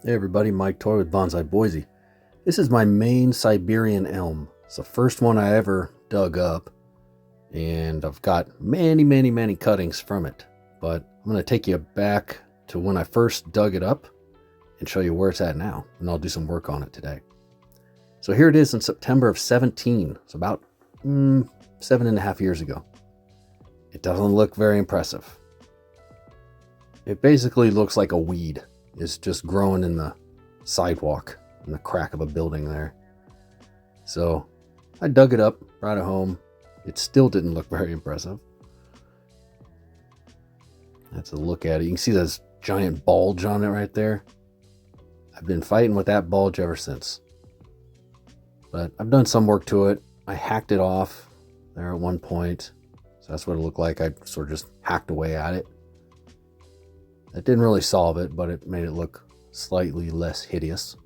Hey everybody, Mike Toy with Bonsai Boise. This is my main Siberian elm. It's the first one I ever dug up, and I've got many cuttings from it. But I'm going to take you back to when I first dug it up and show you where it's at now, and I'll do some work on it today. So here it is in September of 17. It's about 7.5 years ago. It doesn't look very impressive. It basically looks like a weed. It's just growing in the sidewalk in the crack of a building there. So I dug it up, brought it home. It still didn't look very impressive. That's a look at it. You can see this giant bulge on it right there. I've been fighting with that bulge ever since. But I've done some work to it. I hacked it off there at one point. So that's what it looked like. I sort of just hacked away at it. That didn't really solve it, but it made it look slightly less hideous.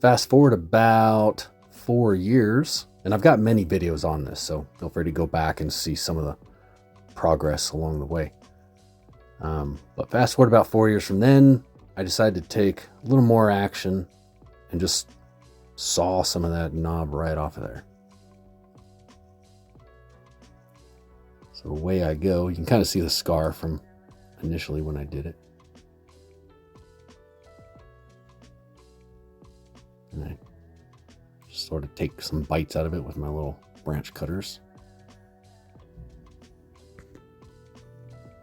Fast forward about 4 years, and I've got many videos on this, so feel free to go back and see some of the progress along the way. But fast forward about 4 years from then, I decided to take a little more action and just saw some of that knob right off of there. So away I go. You can kind of see the scar from initially when I did it. And I just sort of take some bites out of it with my little branch cutters.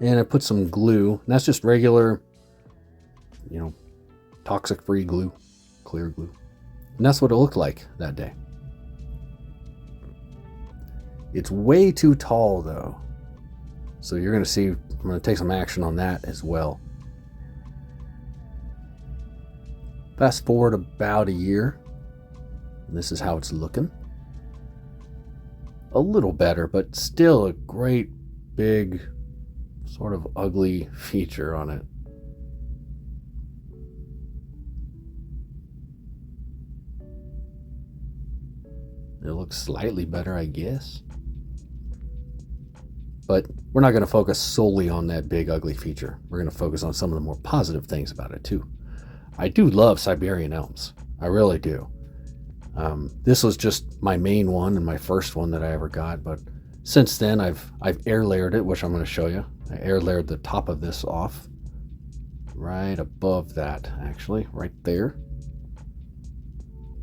And I put some glue, and that's just regular, toxic-free glue, clear glue. And that's what it looked like that day. It's way too tall though. So you're going to see, I'm going to take some action on that as well. Fast forward about a year, and this is how it's looking. A little better, but still a great big sort of ugly feature on it. It looks slightly better, I guess. But we're not going to focus solely on that big ugly feature. We're going to focus on some of the more positive things about it too. I do love Siberian elms. I really do. This was just my main one and my first one that I ever got. But since then, I've air layered it, which I'm going to show you. I air layered the top of this off. Right above that, actually, right there.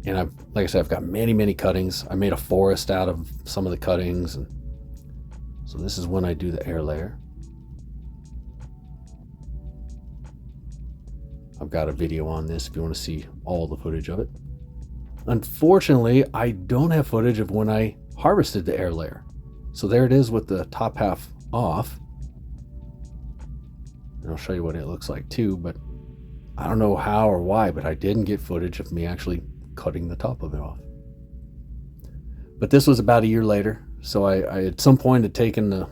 And like I said, I've got many cuttings. I made a forest out of some of the cuttings, and so this is when I do the air layer. I've got a video on this if you want to see all the footage of it. Unfortunately, I don't have footage of when I harvested the air layer. So there it is with the top half off. And I'll show you what it looks like too, but I don't know how or why, but I didn't get footage of me actually cutting the top of it off. But this was about a year later. So I at some point had taken the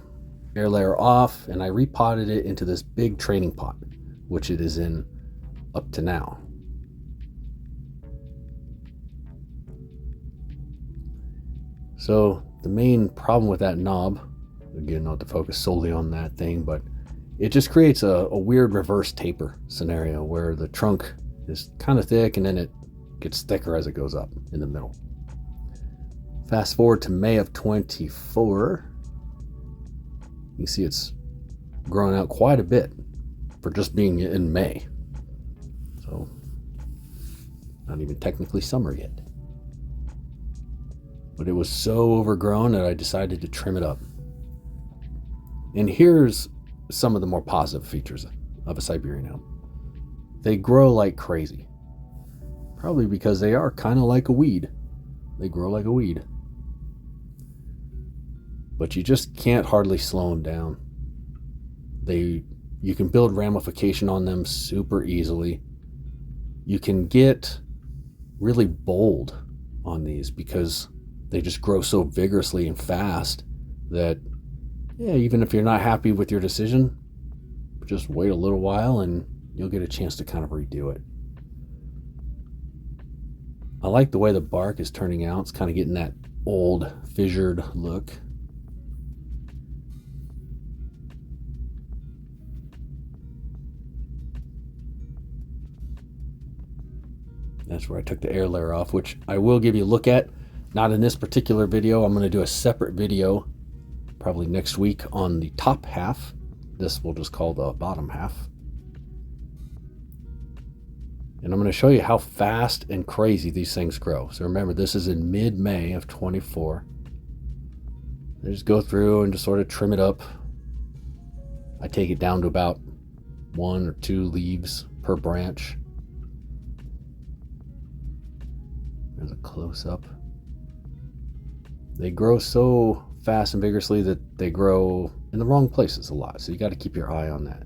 air layer off and I repotted it into this big training pot, which it is in up to now. So the main problem with that knob, again, not to focus solely on that thing, but it just creates a weird reverse taper scenario where the trunk is kind of thick and then it gets thicker as it goes up in the middle. Fast forward to May of 24. You can see it's grown out quite a bit for just being in May. So, not even technically summer yet. But it was so overgrown that I decided to trim it up. And here's some of the more positive features of a Siberian elm. They grow like crazy. Probably because they are kind of like a weed. They grow like a weed. But you just can't hardly slow them down. You can build ramification on them super easily. You can get really bold on these because they just grow so vigorously and fast that, yeah, even if you're not happy with your decision, just wait a little while and you'll get a chance to kind of redo it. I like the way the bark is turning out. It's kind of getting that old fissured look. That's where I took the air layer off, which I will give you a look at. Not in this particular video. I'm going to do a separate video probably next week on the top half. This we'll just call the bottom half. And I'm going to show you how fast and crazy these things grow. So remember, this is in mid-May of 24. I just go through and just sort of trim it up. I take it down to about 1 or 2 leaves per branch. There's a close-up. They grow so fast and vigorously that they grow in the wrong places a lot. So you got to keep your eye on that.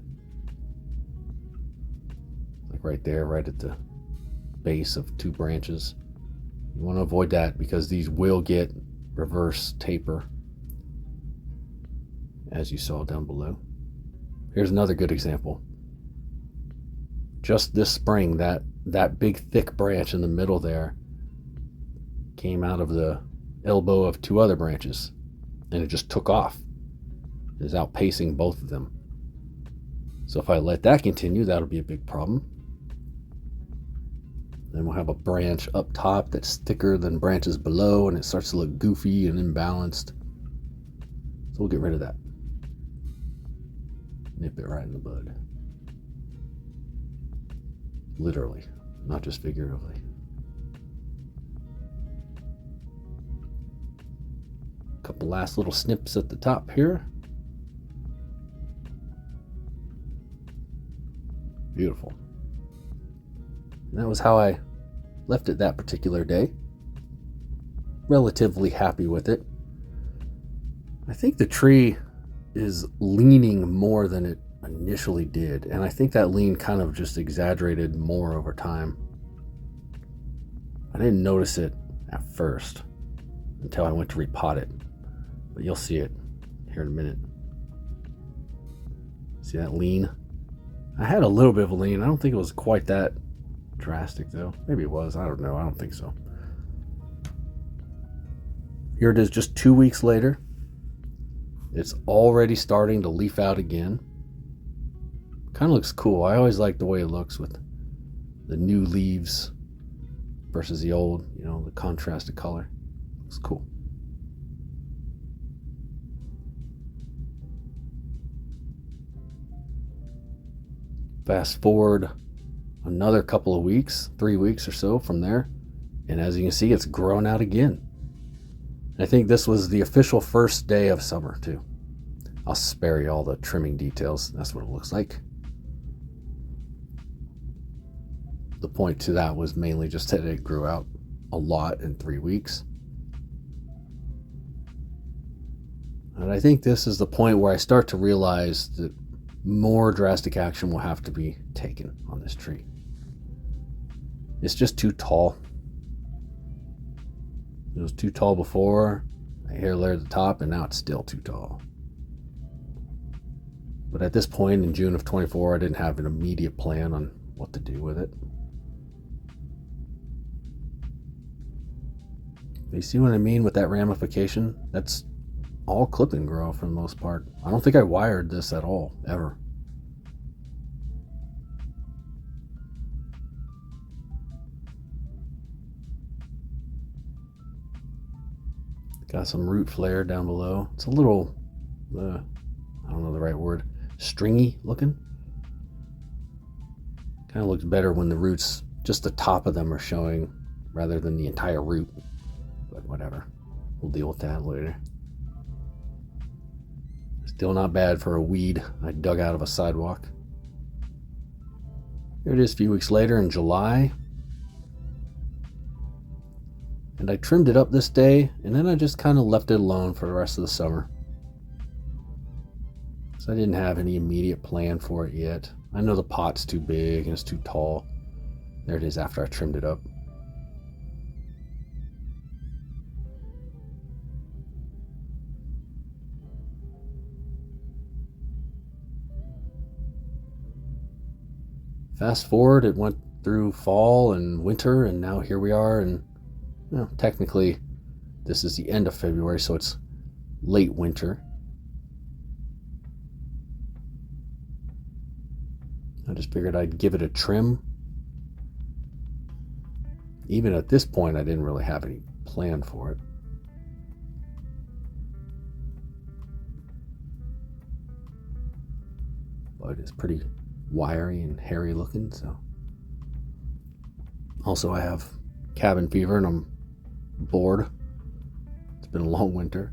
Like right there, right at the base of 2 branches. You want to avoid that because these will get reverse taper, as you saw down below. Here's another good example. Just this spring, that big thick branch in the middle there came out of the elbow of 2 other branches, and it just took off. It is outpacing both of them. So if I let that continue, that'll be a big problem. Then we'll have a branch up top that's thicker than branches below, and it starts to look goofy and imbalanced. So we'll get rid of that. Nip it right in the bud. Literally, not just figuratively. Couple last little snips at the top here. Beautiful. And that was how I left it that particular day. Relatively happy with it. I think the tree is leaning more than it initially did, and I think that lean kind of just exaggerated more over time. I didn't notice it at first until I went to repot it, but you'll see it here in a minute. See that lean? I had a little bit of a lean. I don't think it was quite that drastic though. Maybe it was. I don't know. I don't think so. Here it is just 2 weeks later. It's already starting to leaf out again. Kind of looks cool. I always like the way it looks with the new leaves versus the old, you know, the contrast of color. Looks cool. Fast forward another couple of weeks, 3 weeks or so from there, and as you can see, it's grown out again. I think this was the official first day of summer too. I'll spare you all the trimming details. That's what it looks like. The point to that was mainly just that it grew out a lot in 3 weeks. And I think this is the point where I start to realize that more drastic action will have to be taken on this tree. It's just too tall. It was too tall before. I hair layered the top, and now it's still too tall. But at this point in June of 24, I didn't have an immediate plan on what to do with it. You see what I mean with that ramification? That's all clip and grow for the most part. I don't think I wired this at all, ever. Got some root flare down below. It's a little, I don't know the right word, stringy looking. Kind of looks better when the roots, just the top of them are showing rather than the entire root. But whatever, we'll deal with that later. Still not bad for a weed I dug out of a sidewalk. Here it is a few weeks later in July. And I trimmed it up this day, and then I just kind of left it alone for the rest of the summer. So I didn't have any immediate plan for it yet. I know the pot's too big and it's too tall. There it is after I trimmed it up. Fast forward, it went through fall and winter, and now here we are, and well, technically this is the end of February, so it's late winter. I just figured I'd give it a trim. Even at this point, I didn't really have any plan for it. But it's pretty wiry and hairy looking, so. Also, I have cabin fever and I'm bored. It's been a long winter.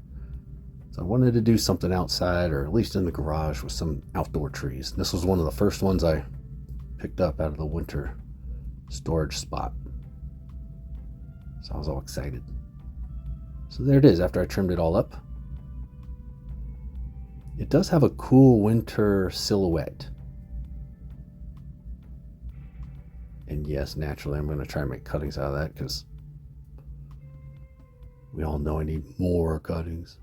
So I wanted to do something outside, or at least in the garage, with some outdoor trees. This was one of the first ones I picked up out of the winter storage spot. So I was all excited. So there it is after I trimmed it all up. It does have a cool winter silhouette. And yes, naturally, I'm going to try and make cuttings out of that because we all know I need more cuttings.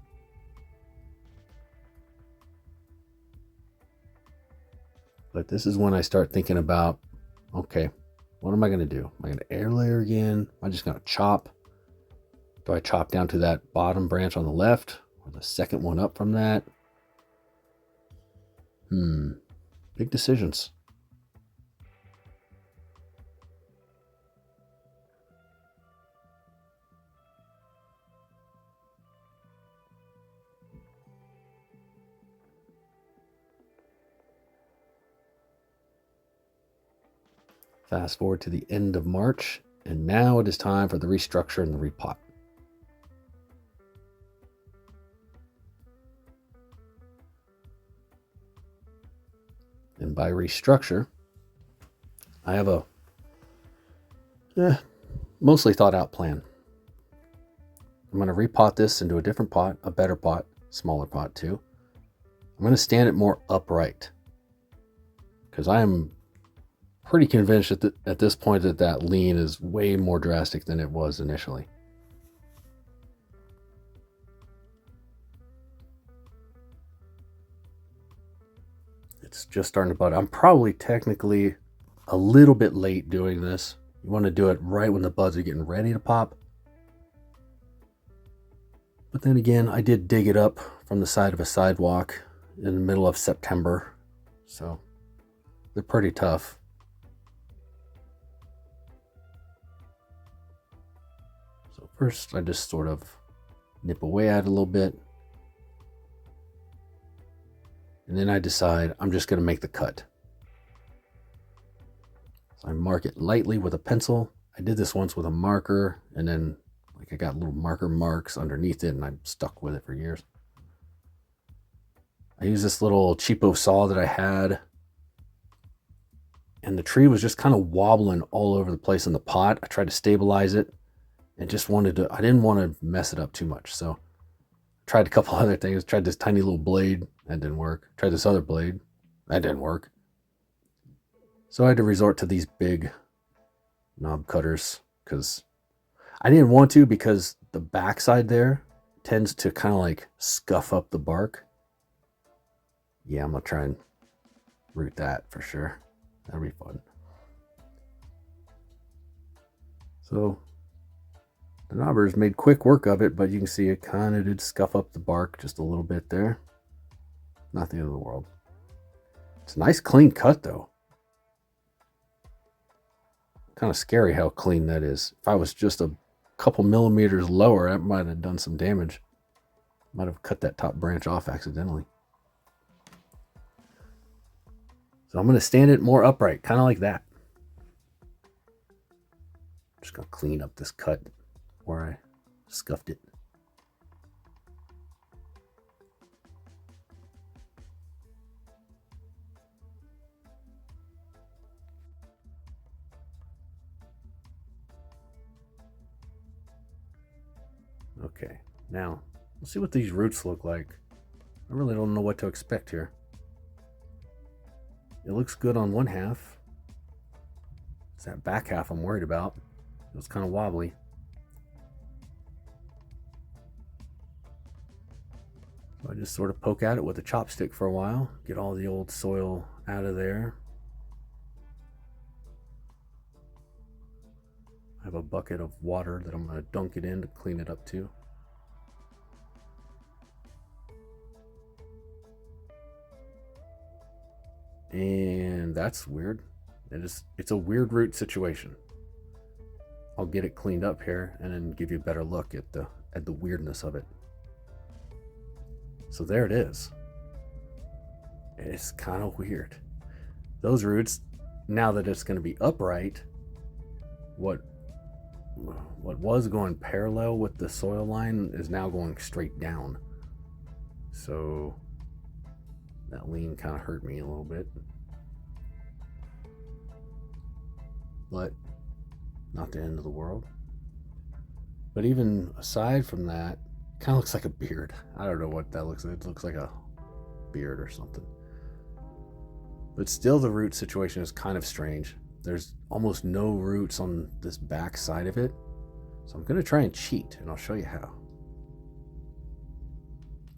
But this is when I start thinking about, okay, what am I going to do? Am I going to air layer again? Am I just going to chop? Do I chop down to that bottom branch on the left or the second one up from that? Big decisions. Fast forward to the end of March, and now it is time for the restructure and the repot. And by restructure, I have a mostly thought out plan. I'm going to repot this into a different pot, a better pot, smaller pot too. I'm going to stand it more upright because I am pretty convinced at this point that lean is way more drastic than it was initially. It's just starting to bud. I'm probably technically a little bit late doing this. You want to do it right when the buds are getting ready to pop. But then again, I did dig it up from the side of a sidewalk in the middle of September. So they're pretty tough. So first I just sort of nip away at it a little bit. And then I decide I'm just going to make the cut. So I mark it lightly with a pencil. I did this once with a marker, and then I got little marker marks underneath it, and I'm stuck with it for years. I used this little cheapo saw that I had, and the tree was just kind of wobbling all over the place in the pot. I tried to stabilize it and just I didn't want to mess it up too much. So I tried a couple other things. Tried this tiny little blade. That didn't work. Tried this other blade. That didn't work. So I had to resort to these big knob cutters because I didn't want to, because the backside there tends to kind of like scuff up the bark. Yeah, I'm going to try and root that for sure. That'll be fun. So the knobbers made quick work of it, but you can see it kind of did scuff up the bark just a little bit there. Not the end of the world. It's a nice clean cut though. Kind of scary how clean that is. If I was just a couple millimeters lower, that might have done some damage. Might have cut that top branch off accidentally. So I'm going to stand it more upright, kind of like that. Just going to clean up this cut where I scuffed it. Okay, now let's see what these roots look like. I really don't know what to expect here. It looks good on one half. It's that back half I'm worried about. It was kind of wobbly. So I just sort of poke at it with a chopstick for a while, get all the old soil out of there. I have a bucket of water that I'm going to dunk it in to clean it up too. And that's weird. It's a weird root situation. I'll get it cleaned up here and then give you a better look at the weirdness of it. So there it is. It's kind of weird. Those roots, now that it's going to be upright, what was going parallel with the soil line is now going straight down. So that lean kind of hurt me a little bit. But not the end of the world. But even aside from that, kind of looks like a beard. I don't know what that looks like. It looks like a beard or something. But still, the root situation is kind of strange. There's almost no roots on this back side of it. So I'm going to try and cheat, and I'll show you how.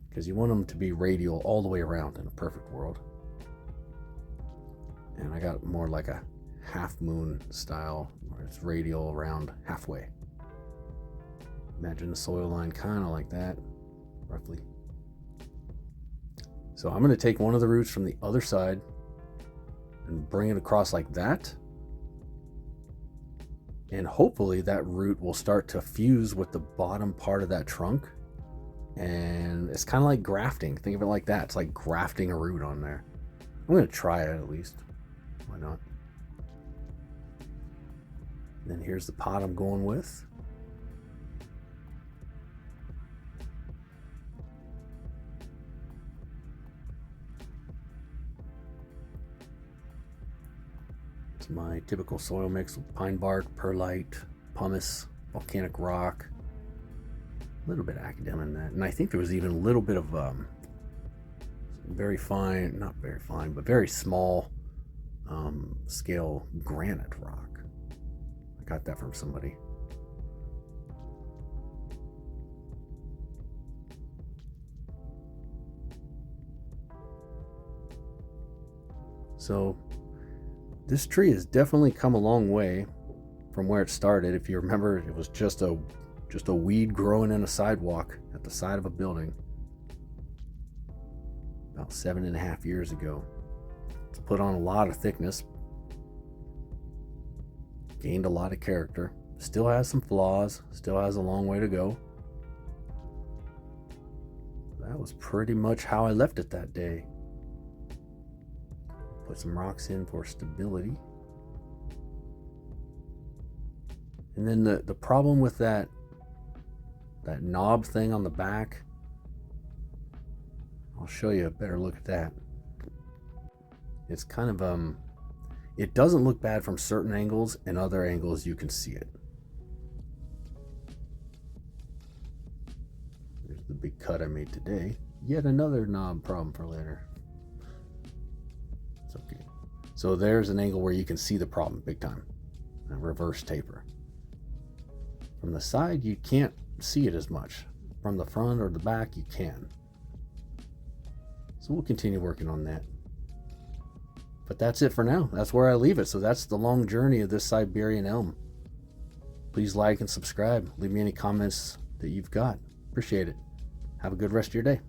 Because you want them to be radial all the way around in a perfect world. And I got more like a half moon style, where it's radial around halfway. Imagine the soil line kind of like that, roughly. So I'm going to take one of the roots from the other side and bring it across like that. And hopefully that root will start to fuse with the bottom part of that trunk. And it's kind of like grafting. Think of it like that. It's like grafting a root on there. I'm going to try it at least. Why not? Then here's the pot I'm going with. It's my typical soil mix with pine bark, perlite, pumice, volcanic rock, a little bit of academia in that. And I think there was even a little bit of very fine, not very fine, but very small scale granite rock. I got that from somebody. So this tree has definitely come a long way from where it started. If you remember, it was just a weed growing in a sidewalk at the side of a building about 7.5 years ago. It's put on a lot of thickness, gained a lot of character, still has some flaws, still has a long way to go. That was pretty much how I left it that day. Put some rocks in for stability. And then the problem with that knob thing on the back, I'll show you a better look at that. It's kind of it doesn't look bad from certain angles, and other angles you can see it. There's the big cut I made today. Yet another knob problem for later. It's okay. So there's an angle where you can see the problem big time. A reverse taper. From the side, you can't see it as much. From the front or the back, you can. So we'll continue working on that. But that's it for now. That's where I leave it. So that's the long journey of this Siberian elm. Please like and subscribe. Leave me any comments that you've got. Appreciate it. Have a good rest of your day.